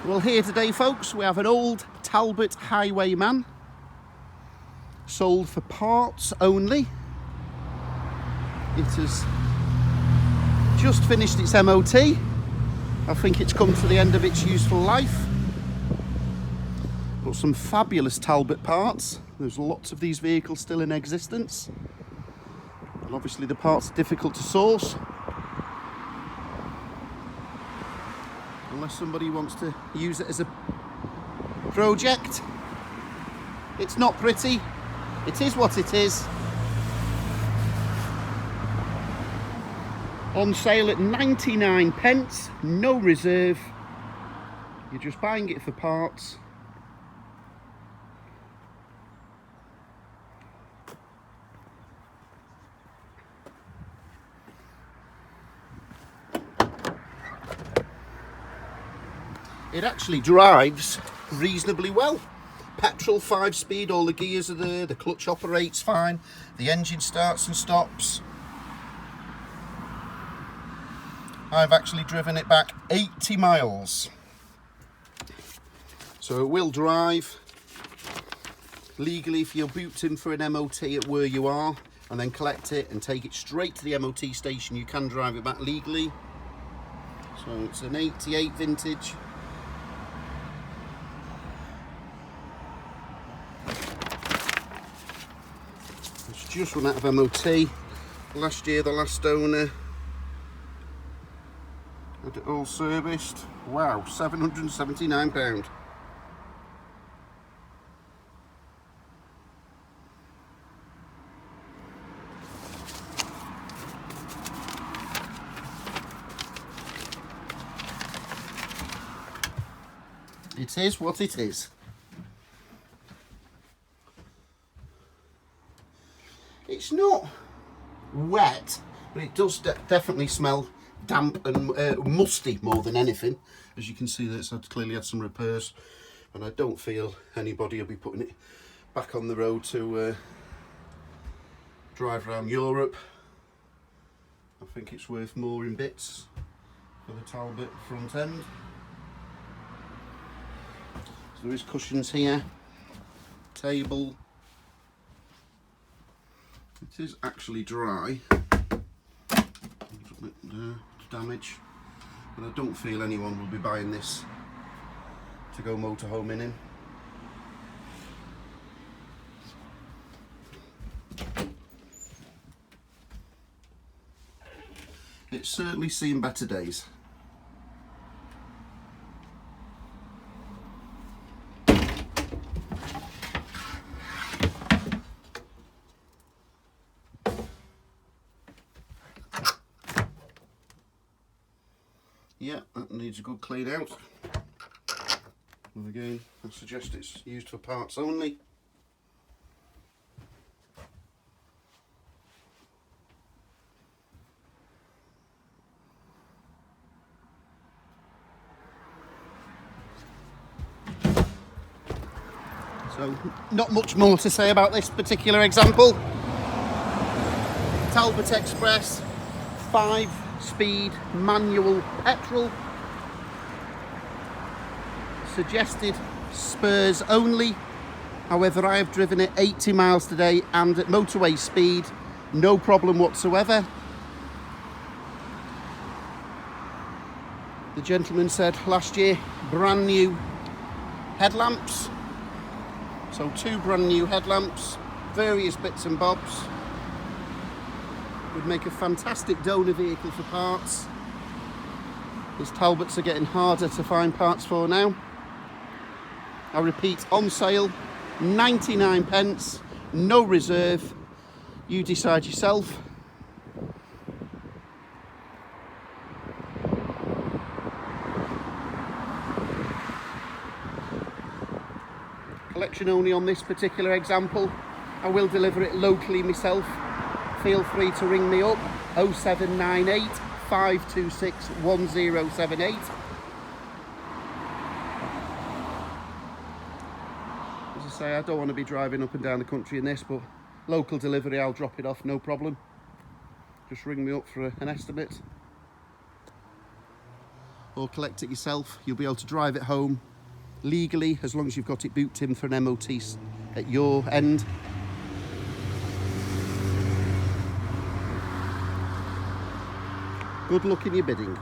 Well, here today, folks, we have an old Talbot Highwayman, sold for parts only. It has just finished its MOT. I think it's come to the end of its useful life. But some fabulous Talbot parts. There's lots of these vehicles still in existence. And obviously the parts are difficult to source. Unless somebody wants to use it as a project. It's not pretty. It is what it is. On sale at 99 pence, no reserve. You're just buying it for parts. It actually drives reasonably well. Petrol 5-speed, all the gears are there, the clutch operates fine, the engine starts and stops. I've actually driven it back 80 miles. So it will drive legally if you're booked in for an MOT at where you are and then collect it and take it straight to the MOT station. You can drive it back legally. So it's an 88 vintage. It's just run out of MOT. Last year the last owner had it all serviced. Wow, £779. It is what it is. It's not wet, but it does definitely smell damp and musty more than anything. As you can see, that's clearly had some repairs, and I don't feel anybody will be putting it back on the road to drive around Europe. I think it's worth more in bits for the Talbot front end. So there is cushions here, table. It is actually dry. Damage, but I don't feel anyone will be buying this to go motorhoming in. It's certainly seen better days. Yeah, that needs a good clean out. And again, I suggest it's used for parts only. So, not much more to say about this particular example. Talbot Express, 5-speed manual petrol. Suggested spurs only. However, I have driven it 80 miles today and at motorway speed, no problem whatsoever. The gentleman said last year, brand new headlamps. So 2 brand new headlamps, various bits and bobs. Would make a fantastic donor vehicle for parts. These Talbots are getting harder to find parts for now. I repeat, on sale, 99 pence, no reserve. You decide yourself. Collection only on this particular example. I will deliver it locally myself. Feel free to ring me up, 0798 526 1078. As I say, I don't want to be driving up and down the country in this, but local delivery, I'll drop it off, no problem. Just ring me up for an estimate. or collect it yourself. You'll be able to drive it home legally as long as you've got it booked in for an MOT at your end. Good luck in your bidding.